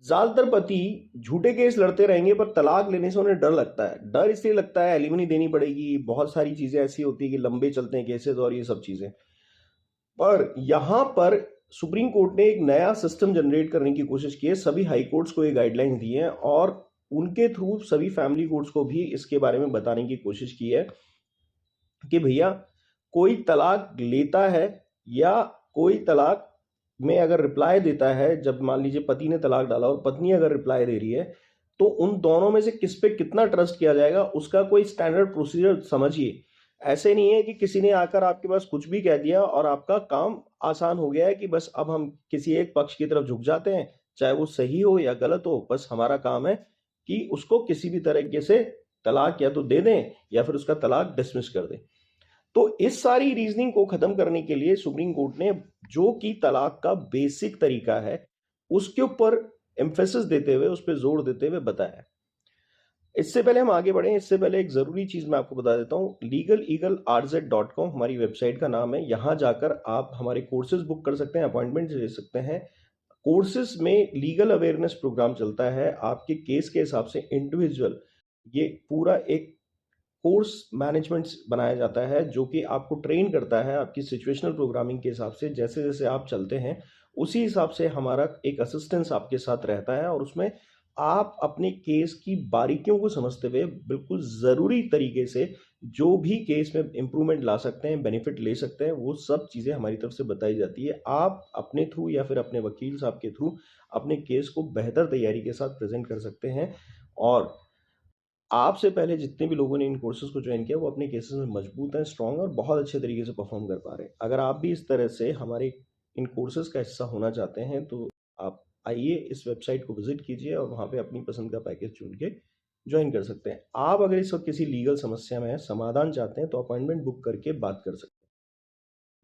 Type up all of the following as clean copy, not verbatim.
ज्यादातर पति झूठे केस लड़ते रहेंगे पर तलाक लेने से उन्हें डर लगता है। डर इसलिए लगता है एलिमनी देनी पड़ेगी, बहुत सारी चीजें ऐसी होती है कि लंबे चलते हैं केसेस और ये सब चीजें। पर यहां पर सुप्रीम कोर्ट ने एक नया सिस्टम जनरेट करने की कोशिश की है। सभी हाई कोर्ट्स को ये गाइडलाइन दी है और उनके थ्रू सभी फैमिली कोर्ट्स को भी इसके बारे में बताने की कोशिश की है कि भैया कोई तलाक लेता है या कोई तलाक में अगर रिप्लाई देता है, जब मान लीजिए पति ने तलाक डाला और पत्नी अगर रिप्लाई दे रही है, तो उन दोनों में से किस पे कितना ट्रस्ट किया जाएगा उसका कोई स्टैंडर्ड प्रोसीजर समझिए। ऐसे नहीं है कि किसी ने आकर आपके पास कुछ भी कह दिया और आपका काम आसान हो गया है कि बस अब हम किसी एक पक्ष की तरफ झुक जाते हैं, चाहे वो सही हो या गलत हो, बस हमारा काम है कि उसको किसी भी तरीके से तलाक या तो दे दें या फिर उसका तलाक डिसमिस कर दें। तो इस सारी रीजनिंग को खत्म करने के लिए सुप्रीम कोर्ट ने जो कि तलाक का बेसिक तरीका है उसके ऊपर एम्फेसिस देते हुए, उस पर जोर देते हुए बताया। इससे पहले हम आगे बढ़े, इससे पहले एक जरूरी चीज मैं आपको बता देता हूं। legaleaglerz.com हमारी वेबसाइट का नाम है। यहां जाकर आप हमारे कोर्सेज बुक कर सकते हैं, अपॉइंटमेंट ले सकते हैं। कोर्सेज में लीगल अवेयरनेस प्रोग्राम चलता है, आपके केस के हिसाब से इंडिविजुअल ये पूरा एक कोर्स मैनेजमेंट बनाया जाता है जो कि आपको ट्रेन करता है आपकी सिचुएशनल प्रोग्रामिंग के हिसाब से। जैसे जैसे आप चलते हैं उसी हिसाब से हमारा एक असिस्टेंस आपके साथ रहता है और उसमें आप अपने केस की बारीकियों को समझते हुए बिल्कुल ज़रूरी तरीके से जो भी केस में इम्प्रूवमेंट ला सकते हैं, बेनिफिट ले सकते हैं, वो सब चीज़ें हमारी तरफ से बताई जाती है। आप अपने थ्रू या फिर अपने वकील साहब के थ्रू अपने केस को बेहतर तैयारी के साथ प्रेजेंट कर सकते हैं। और आपसे पहले जितने भी लोगों ने इन कोर्सेज को ज्वाइन किया वो अपने केसेस में मजबूत हैं, स्ट्रांग और बहुत अच्छे तरीके से परफॉर्म कर पा रहे हैं। अगर आप भी इस तरह से हमारे इन कोर्सेज का हिस्सा होना चाहते हैं तो आप आइए, इस वेबसाइट को विजिट कीजिए और वहाँ पे अपनी पसंद का पैकेज चुन के ज्वाइन कर सकते हैं। आप अगर इस वक्त किसी लीगल समस्या में समाधान चाहते हैं तो अपॉइंटमेंट बुक करके बात कर सकते हैं।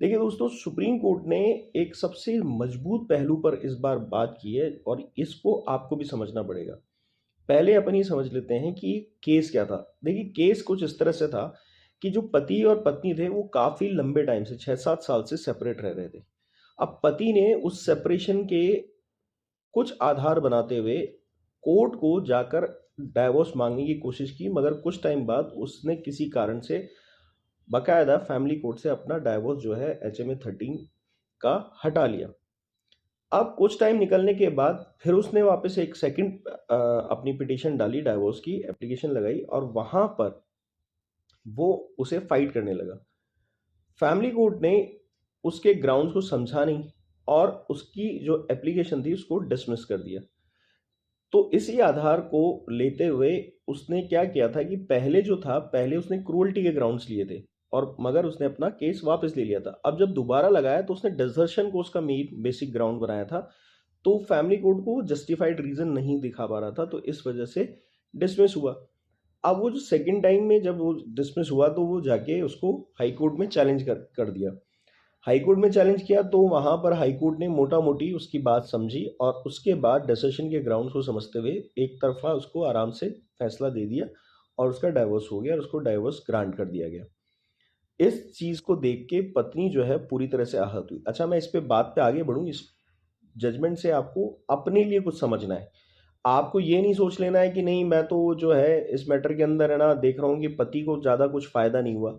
देखिए दोस्तों, सुप्रीम कोर्ट ने एक सबसे मजबूत पहलू पर इस बार बात की है और इसको आपको भी समझना पड़ेगा। पहले अपन ये समझ लेते हैं कि केस क्या था। देखिए केस कुछ इस तरह से था कि जो पति और पत्नी थे वो काफी लंबे टाइम से 6-7 साल से सेपरेट रह रहे थे। अब पति ने उस सेपरेशन के कुछ आधार बनाते हुए कोर्ट को जाकर डाइवोर्स मांगने की कोशिश की, मगर कुछ टाइम बाद उसने किसी कारण से बकायदा फैमिली कोर्ट से अपना डाइवोर्स जो है HMA 13 का हटा लिया। अब कुछ टाइम निकलने के बाद फिर उसने वापस एक सेकंड अपनी पिटीशन डाली, डाइवोर्स की एप्लीकेशन लगाई और वहां पर वो उसे फाइट करने लगा। फैमिली कोर्ट ने उसके ग्राउंड्स को समझा नहीं और उसकी जो एप्लीकेशन थी उसको डिसमिस कर दिया। तो इसी आधार को लेते हुए उसने क्या किया था कि पहले जो था, पहले उसने क्रूअल्टी के ग्राउंड्स लिए थे और मगर उसने अपना केस वापस ले लिया था। अब जब दोबारा लगाया तो उसने डिसर्शन को उसका मेन बेसिक ग्राउंड बनाया था, तो फैमिली कोर्ट को जस्टिफाइड रीजन नहीं दिखा पा रहा था, तो इस वजह से डिसमिस हुआ। अब वो जो सेकंड टाइम में जब वो डिसमिस हुआ तो वो जाके उसको हाई कोर्ट में चैलेंज कर दिया। हाई कोर्ट में चैलेंज किया तो वहां पर हाई कोर्ट ने मोटा मोटी उसकी बात समझी और उसके बाद डिसीजन के ग्राउंड्स को समझते हुए एक तरफा उसको आराम से फैसला दे दिया और उसका डाइवोर्स हो गया और उसको डाइवोर्स ग्रांट कर दिया गया। इस चीज को देख के पत्नी जो है पूरी तरह से आहत हुई। अच्छा, मैं इस पे बात पे आगे बढ़ूं, इस जजमेंट से आपको अपने लिए कुछ समझना है। आपको ये नहीं सोच लेना है कि नहीं मैं तो जो है इस मैटर के अंदर है ना देख रहा हूँ कि पति को ज़्यादा कुछ फायदा नहीं हुआ।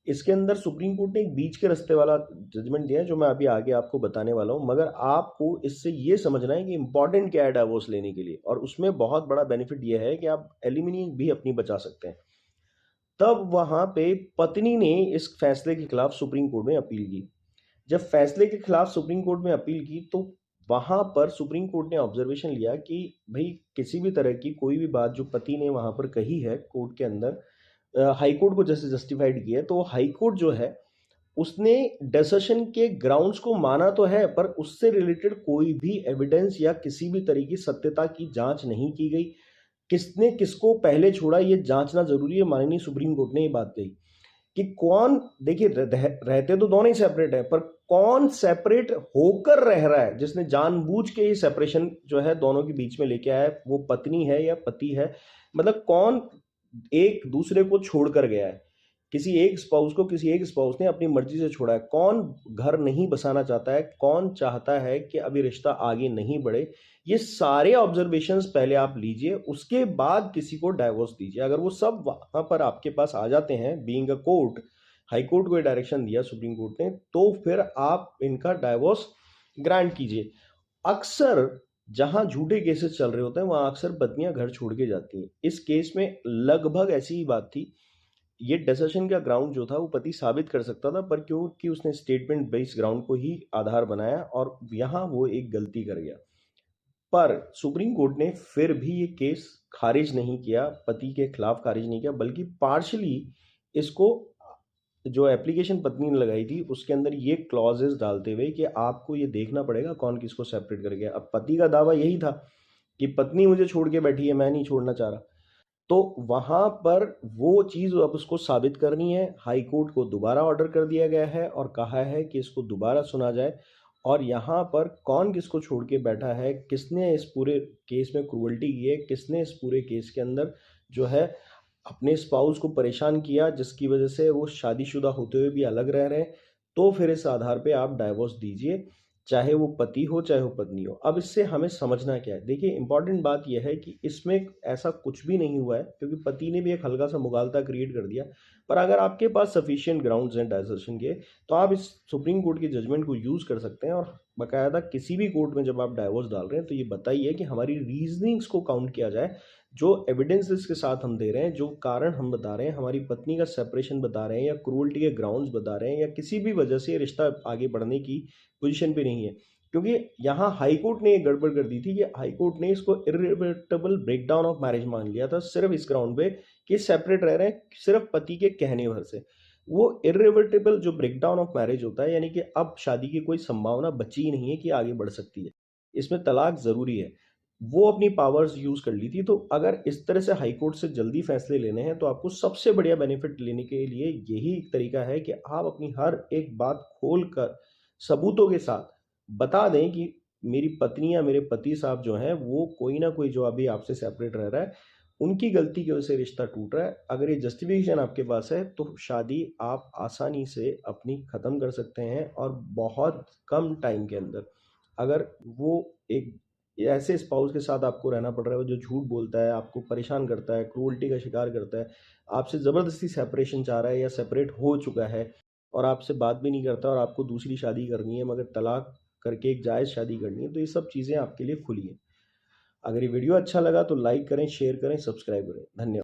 इसके अंदर सुप्रीम कोर्ट ने एक बीच के रास्ते वाला जजमेंट दिया है जो मैं अभी आगे आपको बताने वाला हूँ, मगर आपको इससे ये समझना है कि इंपॉर्टेंट क्या है डाइवोर्स लेने के लिए, और उसमें बहुत बड़ा बेनिफिट ये है कि आप एलिमिनी भी अपनी बचा सकते हैं। तब वहां पे पत्नी ने इस फैसले के खिलाफ सुप्रीम कोर्ट में अपील की। जब फैसले के खिलाफ सुप्रीम कोर्ट में अपील की तो वहां पर सुप्रीम कोर्ट ने ऑब्जर्वेशन लिया कि भाई किसी भी तरह की कोई भी बात जो पति ने वहां पर कही है कोर्ट के अंदर, हाई कोर्ट को जैसे जस्टिफाइड की है, तो हाई कोर्ट जो है उसने डिसीजन के ग्राउंड्स को माना तो है पर उससे रिलेटेड कोई भी एविडेंस या किसी भी तरह की सत्यता की जांच नहीं की गई। किसने किसको पहले छोड़ा ये जांचना जरूरी है। माननीय सुप्रीम कोर्ट ने ये बात कही कि कौन, देखिए रहते तो दोनों ही सेपरेट है पर कौन सेपरेट होकर रह रहा है, जिसने जानबूझ के ये सेपरेशन जो है दोनों के बीच में लेके आया है, वो पत्नी है या पति है, मतलब कौन एक दूसरे को छोड़कर गया है। किसी एक स्पाउस ने अपनी मर्जी से छोड़ा है। कौन घर नहीं बसाना चाहता है, कौन चाहता है कि अभी रिश्ता आगे नहीं बढ़े, ये सारे ऑब्जर्वेशंस पहले आप लीजिए, उसके बाद किसी को डाइवोर्स दीजिए। अगर वो सब वहां पर आपके पास आ जाते हैं, being a court, high court को डायरेक्शन दिया सुप्रीम कोर्ट ने, तो फिर आप इनका डाइवोर्स ग्रांट कीजिए। अक्सर जहां झूठे केसेस चल रहे होते हैं वहां अक्सर पत्नियां घर छोड़ के जाती हैं। इस केस में लगभग ऐसी ही बात थी। ये डिसर्शन का ग्राउंड जो था वो पति साबित कर सकता था, पर क्योंकि उसने स्टेटमेंट बेस्ड ग्राउंड को ही आधार बनाया और यहाँ वो एक गलती कर गया। पर सुप्रीम कोर्ट ने फिर भी ये केस खारिज नहीं किया, पति के खिलाफ खारिज नहीं किया, बल्कि पार्शली इसको, जो एप्लीकेशन पत्नी ने लगाई थी उसके अंदर ये क्लॉजेस डालते हुए कि आपको ये देखना पड़ेगा कौन किसको सेपरेट कर गया। अब पति का दावा यही था कि पत्नी मुझे छोड़ के बैठी है, मैं नहीं छोड़ना चाह रहा। तो वहां पर वो चीज अब उसको साबित करनी है। हाई कोर्ट को दोबारा ऑर्डर कर दिया गया है और कहा है कि इसको दोबारा सुना जाए, और यहाँ पर कौन किसको छोड़ के बैठा है, किसने इस पूरे केस में क्रूअल्टी की है, किसने इस पूरे केस के अंदर जो है अपने स्पाउस को परेशान किया, जिसकी वजह से वो शादीशुदा होते हुए भी अलग रह रहे हैं, तो फिर इस आधार पे आप डाइवोर्स दीजिए, चाहे वो पति हो चाहे वो पत्नी हो। अब इससे हमें समझना क्या है, देखिए इंपॉर्टेंट बात यह है कि इसमें ऐसा कुछ भी नहीं हुआ है, क्योंकि पति ने भी एक हल्का सा मुगालता क्रिएट कर दिया। पर अगर आपके पास सफिशिएंट ग्राउंड्स हैं डाइवर्सन के, तो आप इस सुप्रीम कोर्ट की जजमेंट को यूज़ कर सकते हैं, और बाकायदा किसी भी कोर्ट में जब आप डाइवोर्स डाल रहे हैं तो ये बताइए कि हमारी रीजनिंग्स को काउंट किया जाए, जो एविडेंसेस के साथ हम दे रहे हैं, जो कारण हम बता रहे हैं, हमारी पत्नी का सेपरेशन बता रहे हैं या क्रूअल्टी के ग्राउंड्स बता रहे हैं या किसी भी वजह से रिश्ता आगे बढ़ने की पोजीशन पे नहीं है। क्योंकि यहाँ हाई कोर्ट ने एक गड़बड़ कर दी थी कि हाई कोर्ट ने इसको इरिवर्सिबल ब्रेकडाउन ऑफ मैरिज मान लिया था, सिर्फ इस ग्राउंड पे कि सेपरेट रह रहे हैं सिर्फ पति के कहने भर से। वो इरिवर्सिबल जो ब्रेकडाउन ऑफ मैरिज होता है, यानी कि अब शादी की कोई संभावना बची ही नहीं है कि आगे बढ़ सकती है, इसमें तलाक जरूरी है, वो अपनी पावर्स यूज कर ली थी। तो अगर इस तरह से हाई कोर्ट से जल्दी फैसले लेने हैं तो आपको सबसे बढ़िया बेनिफिट लेने के लिए यही एक तरीका है कि आप अपनी हर एक बात खोल कर सबूतों के साथ बता दें कि मेरी पत्नी या मेरे पति साहब जो हैं वो कोई ना कोई जो अभी आपसे सेपरेट रह रहा है, उनकी गलती की वजह से रिश्ता टूट रहा है। अगर ये जस्टिफिकेशन आपके पास है तो शादी आप आसानी से अपनी ख़त्म कर सकते हैं, और बहुत कम टाइम के अंदर। अगर वो एक ऐसे स्पाउस के साथ आपको रहना पड़ रहा है जो झूठ बोलता है, आपको परेशान करता है, क्रूअल्टी का शिकार करता है, आपसे ज़बरदस्ती सेपरेशन चाह रहा है या सेपरेट हो चुका है और आपसे बात भी नहीं करता, और आपको दूसरी शादी करनी है मगर तलाक करके एक जायज़ शादी करनी है, तो ये सब चीज़ें आपके लिए खुली हैं। अगर ये वीडियो अच्छा लगा तो लाइक करें, शेयर करें, सब्सक्राइब करें। धन्यवाद।